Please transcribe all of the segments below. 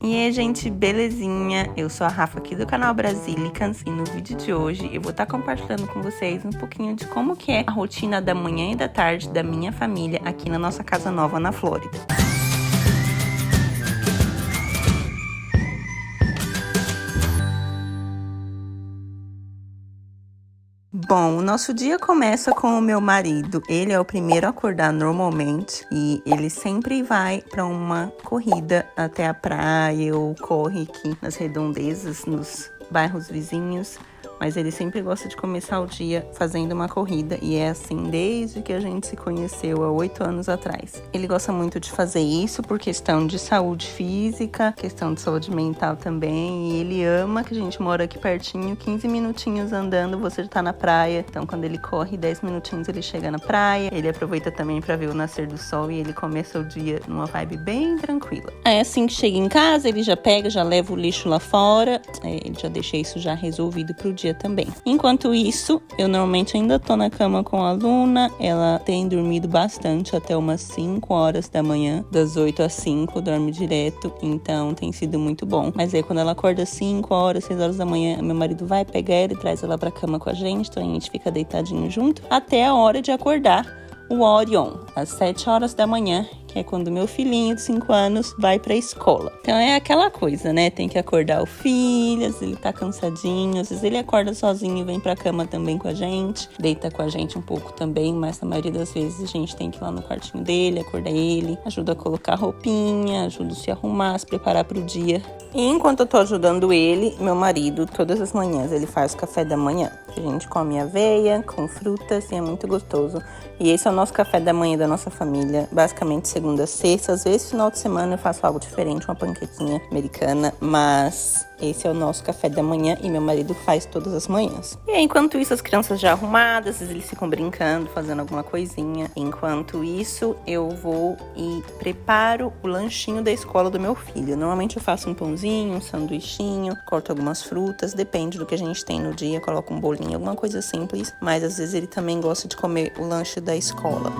E aí, gente, belezinha? Eu sou a Rafa aqui do canal Brasilicans e no vídeo de hoje eu vou estar compartilhando com vocês um pouquinho de como que é a rotina da manhã e da tarde da minha família aqui na nossa casa nova na Flórida. Bom, o nosso dia começa com o meu marido. Ele é o primeiro a acordar normalmente e ele sempre vai para uma corrida até a praia ou corre aqui nas redondezas, nos bairros vizinhos. Mas ele sempre gosta de começar o dia fazendo uma corrida e é assim desde que a gente se conheceu há 8 anos atrás. Ele gosta muito de fazer isso por questão de saúde física, questão de saúde mental também. E ele ama que a gente mora aqui pertinho, 15 minutinhos andando, você já tá na praia. Então quando ele corre 10 minutinhos ele chega na praia. Ele aproveita também para ver o nascer do sol e ele começa o dia numa vibe bem tranquila. Aí assim que chega em casa ele já pega, já leva o lixo lá fora. Ele já deixa isso já resolvido pro dia também. Enquanto isso, eu normalmente ainda tô na cama com a Luna. Ela tem dormido bastante até umas 5 horas da manhã, das 8 às 5, dorme direto, então tem sido muito bom. Mas aí quando ela acorda 5 horas, 6 horas da manhã, meu marido vai pegar ela e traz ela pra cama com a gente, então a gente fica deitadinho junto até a hora de acordar o Orion, às 7 horas da manhã, que é quando meu filhinho de 5 anos vai pra escola. Então é aquela coisa, né? Tem que acordar o filho, às vezes ele tá cansadinho, às vezes ele acorda sozinho e vem pra cama também com a gente, deita com a gente um pouco também, mas na maioria das vezes a gente tem que ir lá no quartinho dele, acordar ele, ajuda a colocar roupinha, ajuda a se arrumar, a se preparar pro dia. E enquanto eu tô ajudando ele, meu marido, todas as manhãs, ele faz o café da manhã. A gente come aveia com frutas e é muito gostoso. E esse é o nosso café da manhã da nossa família, basicamente segunda a sexta. Às vezes, final de semana eu faço algo diferente, uma panquequinha americana, mas esse é o nosso café da manhã e meu marido faz todas as manhãs. E aí, enquanto isso, as crianças já arrumadas, às vezes eles ficam brincando, fazendo alguma coisinha. Enquanto isso, eu vou e preparo o lanchinho da escola do meu filho. Normalmente eu faço um pãozinho, um sanduichinho, corto algumas frutas, depende do que a gente tem no dia, coloco um bolinho, alguma coisa simples. Mas às vezes ele também gosta de comer o lanche da escola.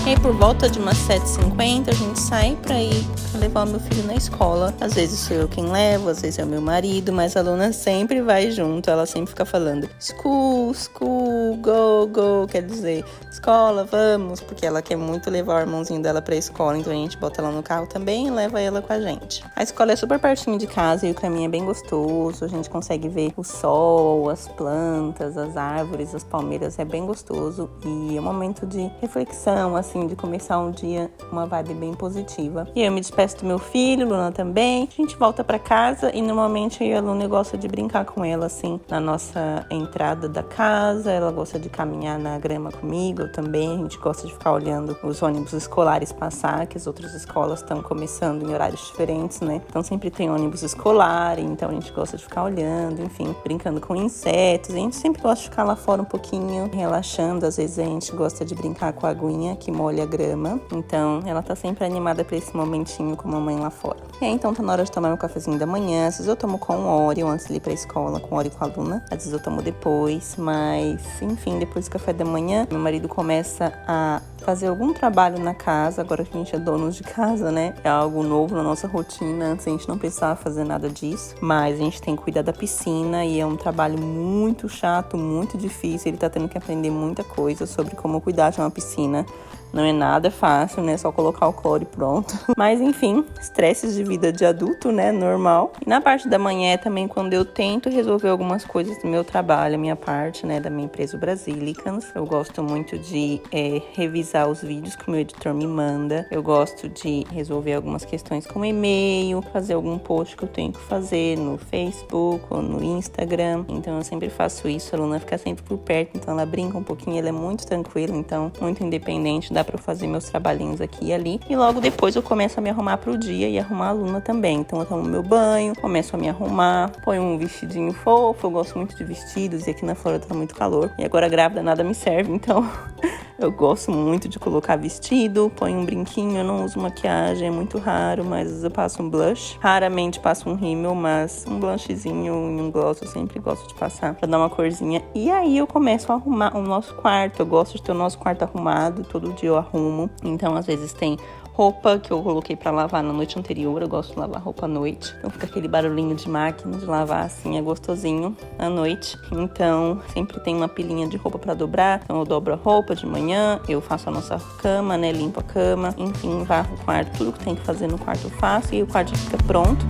E aí, por volta de umas 7h50, a gente sai pra ir levar o meu filho na escola. Às vezes sou eu quem levo, às vezes é o meu marido, mas a Luna sempre vai junto. Ela sempre fica falando school, school, go, go, quer dizer, escola, vamos, porque ela quer muito levar o irmãozinho dela pra escola, então a gente bota ela no carro também e leva ela com a gente. A escola é super pertinho de casa e o caminho é bem gostoso, a gente consegue ver o sol, as plantas, as árvores, as palmeiras, é bem gostoso e é um momento de reflexão, assim, de começar um dia, uma vibe bem positiva. E eu me despeço do meu filho, Luna também. A gente volta pra casa e normalmente eu e a Luna gosta de brincar com ela, assim, na nossa entrada da casa. Ela gosta de caminhar na grama comigo, eu também. A gente gosta de ficar olhando os ônibus escolares passar, que as outras escolas estão começando em horários diferentes, né? Então sempre tem ônibus escolar, então a gente gosta de ficar olhando, enfim, brincando com insetos. A gente sempre gosta de ficar lá fora um pouquinho, relaxando. Às vezes a gente gosta de brincar com a aguinha que molha a grama. Então ela tá sempre animada pra esse momentinho com a mamãe lá fora. E aí, então tá na hora de tomar meu cafezinho da manhã. Às vezes eu tomo com o Oreo antes de ir pra escola, com o Oreo e com a Luna. Às vezes eu tomo depois, mas enfim, depois do café da manhã, meu marido começa a fazer algum trabalho na casa. Agora que a gente é dono de casa, né? É algo novo na nossa rotina. Antes a gente não precisava fazer nada disso, mas a gente tem que cuidar da piscina e é um trabalho muito chato, muito difícil. Ele tá tendo que aprender muita coisa sobre como cuidar de uma piscina. Não é nada fácil, né? Só colocar o cloro e pronto. Mas enfim, estresses de vida de adulto, né? Normal. E na parte da manhã é também quando eu tento resolver algumas coisas do meu trabalho, a minha parte, né? Da minha empresa Brasilicans. Eu gosto muito de revisar os vídeos que o meu editor me manda. Eu gosto de resolver algumas questões como e-mail, fazer algum post que eu tenho que fazer no Facebook ou no Instagram. Então eu sempre faço isso. A Luna fica sempre por perto, então ela brinca um pouquinho. Ela é muito tranquila, então muito independente dá pra eu fazer meus trabalhinhos aqui e ali. E logo depois eu começo a me arrumar pro dia e arrumar a Luna também. Então eu tomo meu banho, começo a me arrumar, ponho um vestidinho fofo. Eu gosto muito de vestidos e aqui na Flórida tá muito calor. E agora grávida nada me serve, então eu gosto muito de colocar vestido, ponho um brinquinho, eu não uso maquiagem, é muito raro, mas às vezes eu passo um blush. Raramente passo um rímel, mas um blushzinho e um gloss eu sempre gosto de passar pra dar uma corzinha. E aí eu começo a arrumar o nosso quarto. Eu gosto de ter o nosso quarto arrumado, todo dia eu arrumo. Então às vezes tem roupa que eu coloquei pra lavar na noite anterior. Eu gosto de lavar roupa à noite. Então fica aquele barulhinho de máquina de lavar assim, é gostosinho à noite. Então sempre tem uma pilinha de roupa pra dobrar. Então eu dobro a roupa de manhã, eu faço a nossa cama, né? Limpo a cama, enfim, varro o quarto. Tudo que tem que fazer no quarto eu faço e o quarto fica pronto.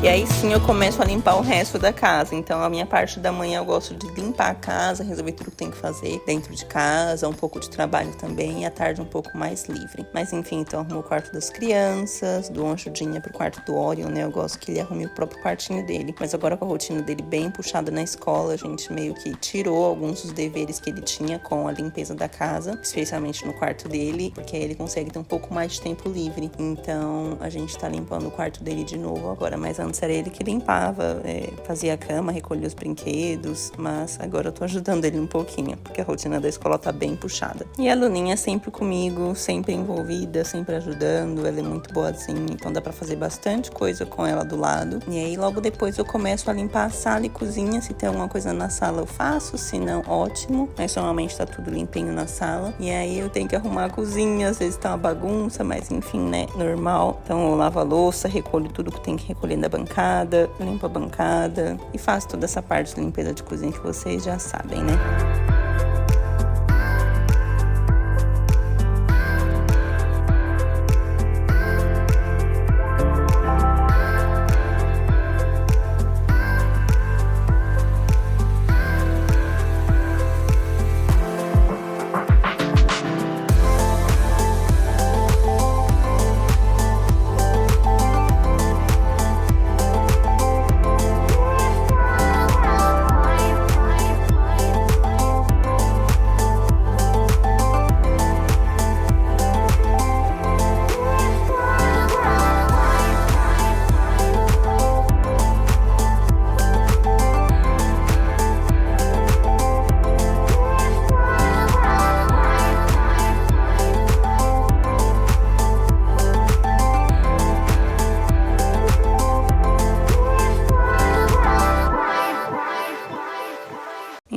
E aí sim eu começo a limpar o resto da casa. Então a minha parte da manhã eu gosto de limpar a casa, resolver tudo que tem que fazer dentro de casa, um pouco de trabalho também, e à tarde um pouco mais livre. Mas enfim, então arrumo o quarto das crianças, dou uma ajudinha pro quarto do Orion, né? Eu gosto que ele arrume o próprio quartinho dele. Mas agora com a rotina dele bem puxada na escola, a gente meio que tirou alguns dos deveres que ele tinha com a limpeza da casa, especialmente no quarto dele, porque aí ele consegue ter um pouco mais de tempo livre. Então a gente tá limpando o quarto dele de novo agora, mas antes era ele que limpava, fazia a cama, recolhia os brinquedos, mas agora eu tô ajudando ele um pouquinho, porque a rotina da escola tá bem puxada. E a Luninha sempre comigo, sempre envolvida, sempre ajudando, ela é muito boazinha, então dá pra fazer bastante coisa com ela do lado. E aí logo depois eu começo a limpar a sala e cozinha, se tem alguma coisa na sala eu faço, se não, ótimo, mas normalmente tá tudo limpinho na sala. E aí eu tenho que arrumar a cozinha, às vezes tá uma bagunça, mas enfim, né, normal. Então eu lavo a louça, recolho tudo que tem que recolher da bancada, limpo a bancada e faço toda essa parte de limpeza de cozinha que vocês já sabem, né?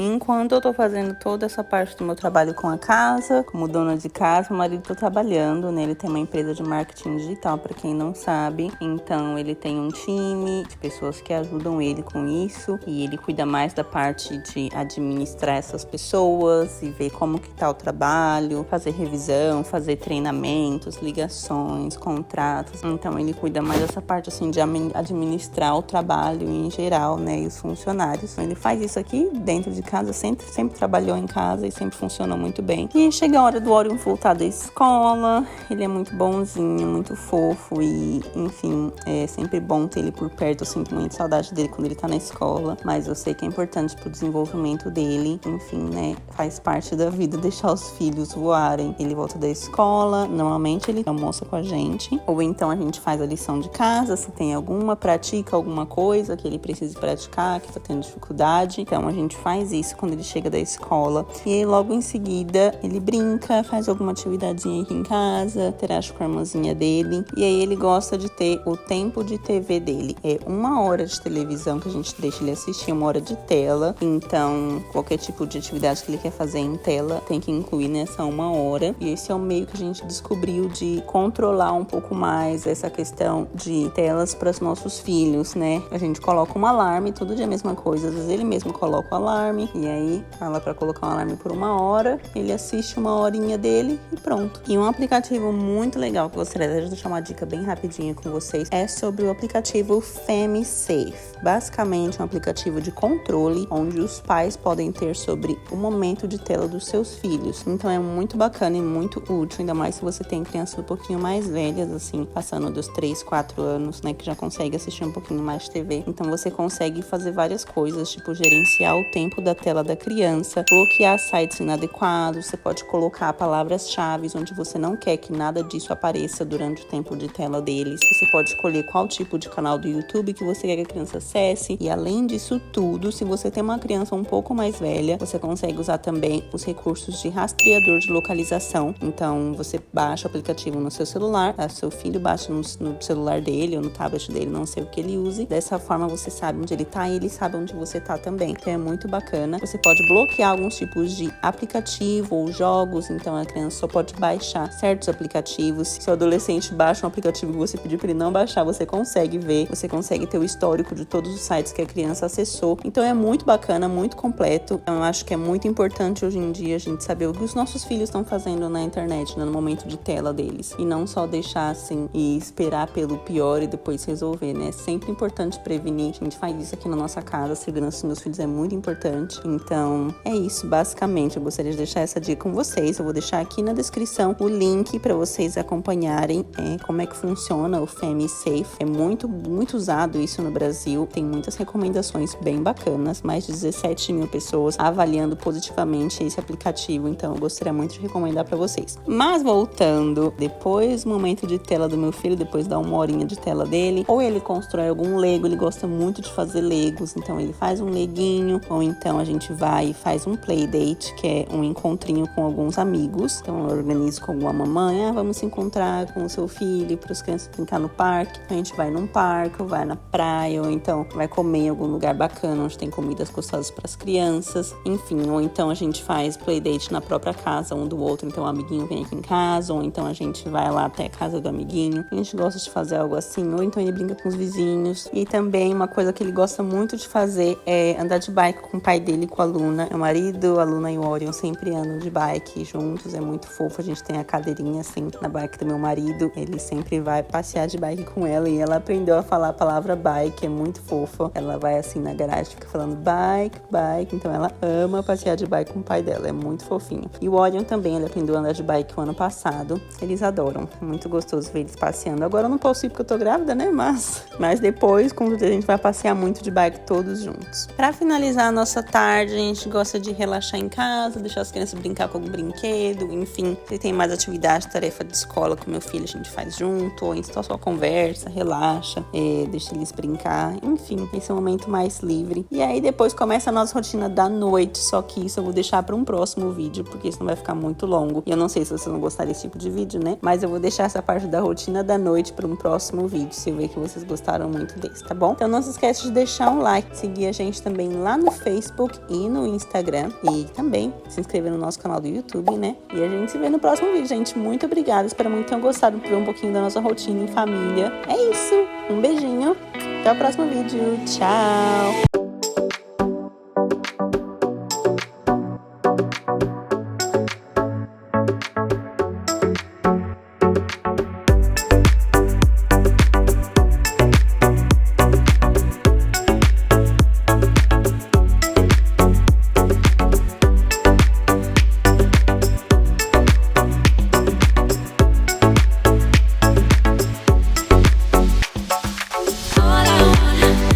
Enquanto eu tô fazendo toda essa parte do meu trabalho com a casa, como dona de casa, o marido tá trabalhando, né? Ele tem uma empresa de marketing digital, pra quem não sabe. Então, ele tem um time de pessoas que ajudam ele com isso. E ele cuida mais da parte de administrar essas pessoas e ver como que tá o trabalho, fazer revisão, fazer treinamentos, ligações, contratos. Então, ele cuida mais dessa parte, assim, de administrar o trabalho em geral, né? E os funcionários. Então, ele faz isso aqui dentro de casa, sempre trabalhou em casa e sempre funcionou muito bem. E chega a hora do Orion voltar da escola, ele é muito bonzinho, muito fofo e, enfim, é sempre bom ter ele por perto. Eu sinto muita saudade dele quando ele tá na escola, mas eu sei que é importante pro desenvolvimento dele. Enfim, né, faz parte da vida deixar os filhos voarem. Ele volta da escola, normalmente ele almoça com a gente, ou então a gente faz a lição de casa, se tem alguma, pratica alguma coisa que ele precisa praticar, que tá tendo dificuldade. Então a gente faz isso quando ele chega da escola. E aí, logo em seguida, ele brinca, faz alguma atividadinha aqui em casa, interage com a irmãzinha dele. E aí, ele gosta de ter o tempo de TV dele. É 1 hora de televisão que a gente deixa ele assistir, 1 hora de tela. Então, qualquer tipo de atividade que ele quer fazer em tela, tem que incluir nessa 1 hora. E esse é o meio que a gente descobriu de controlar um pouco mais essa questão de telas para os nossos filhos, né? A gente coloca um alarme, todo dia a mesma coisa. Às vezes ele mesmo coloca o alarme. E aí fala para colocar um alarme por 1 hora, ele assiste 1 horinha dele e pronto. E um aplicativo muito legal que eu gostaria de deixar uma dica bem rapidinha com vocês é sobre o aplicativo FamiSafe. Basicamente, é um aplicativo de controle onde os pais podem ter sobre o momento de tela dos seus filhos. Então é muito bacana e muito útil, ainda mais se você tem crianças um pouquinho mais velhas, assim, passando dos 3, 4 anos, né, que já consegue assistir um pouquinho mais de TV. Então você consegue fazer várias coisas, tipo gerenciar o tempo da tela da criança, bloquear sites inadequados, você pode colocar palavras-chave onde você não quer que nada disso apareça durante o tempo de tela deles. Você pode escolher qual tipo de canal do YouTube que você quer que a criança acesse. E além disso tudo, se você tem uma criança um pouco mais velha, você consegue usar também os recursos de rastreador de localização. Então você baixa o aplicativo no seu celular, seu filho baixa no celular dele ou no tablet dele, não sei o que ele use. Dessa forma você sabe onde ele tá e ele sabe onde você tá também. Então é muito bacana. Você pode bloquear alguns tipos de aplicativo ou jogos, então a criança só pode baixar certos aplicativos. Se o adolescente baixa um aplicativo que você pediu para ele não baixar, você consegue ver, você consegue ter o histórico de todos os sites que a criança acessou. Então é muito bacana, muito completo. Eu acho que é muito importante hoje em dia a gente saber o que os nossos filhos estão fazendo na internet, né, no momento de tela deles. E não só deixar assim e esperar pelo pior e depois resolver, né? É sempre importante prevenir. A gente faz isso aqui na nossa casa. A segurança dos meus filhos é muito importante. Então é isso, basicamente. Eu gostaria de deixar essa dica com vocês. Eu vou deixar aqui na descrição o link para vocês acompanharem como é que funciona o FamiSafe. É muito usado isso no Brasil. Tem muitas recomendações bem bacanas. Mais de 17 mil pessoas avaliando positivamente esse aplicativo. Então eu gostaria muito de recomendar para vocês. Mas voltando, depois do momento de tela do meu filho, depois da 1 horinha de tela dele, ou ele constrói algum Lego, ele gosta muito de fazer Legos, então ele faz um leguinho, ou então a gente vai e faz um playdate, que é um encontrinho com alguns amigos. Então eu organizo com alguma mamãe, vamos se encontrar com o seu filho para as crianças brincar no parque. Então a gente vai num parque, ou vai na praia, ou então vai comer em algum lugar bacana onde tem comidas gostosas para as crianças, enfim, ou então a gente faz playdate na própria casa um do outro, então o amiguinho vem aqui em casa, ou então a gente vai lá até a casa do amiguinho. A gente gosta de fazer algo assim, ou então ele brinca com os vizinhos. E também uma coisa que ele gosta muito de fazer é andar de bike com o pai dele e com a Luna. Meu marido, a Luna e o Orion sempre andam de bike juntos, é muito fofo. A gente tem a cadeirinha assim na bike do meu marido, ele sempre vai passear de bike com ela e ela aprendeu a falar a palavra bike, é muito fofa. Ela vai assim na garagem, fica falando bike, bike, então ela ama passear de bike com o pai dela, é muito fofinho. E o Orion também, ele aprendeu a andar de bike o ano passado, eles adoram, é muito gostoso ver eles passeando. Agora eu não posso ir porque eu tô grávida, né, mas depois, com certeza, a gente vai passear muito de bike todos juntos. Pra finalizar a nossa tarde, a gente gosta de relaxar em casa, deixar as crianças brincar com algum brinquedo, enfim, se tem mais atividade, tarefa de escola com meu filho, a gente faz junto, ou então só conversa, relaxa, deixa eles brincar, enfim, esse é o momento mais livre. E aí depois começa a nossa rotina da noite, só que isso eu vou deixar para um próximo vídeo, porque isso não vai ficar muito longo. E eu não sei se vocês vão gostar desse tipo de vídeo, né? Mas eu vou deixar essa parte da rotina da noite para um próximo vídeo, se eu ver que vocês gostaram muito desse, tá bom? Então não se esquece de deixar um like, seguir a gente também lá no Facebook e no Instagram, e também se inscrever no nosso canal do YouTube, né? E a gente se vê no próximo vídeo, gente. Muito obrigada, espero muito que tenham gostado de ver um pouquinho da nossa rotina em família. É isso, um beijinho, até o próximo vídeo, tchau!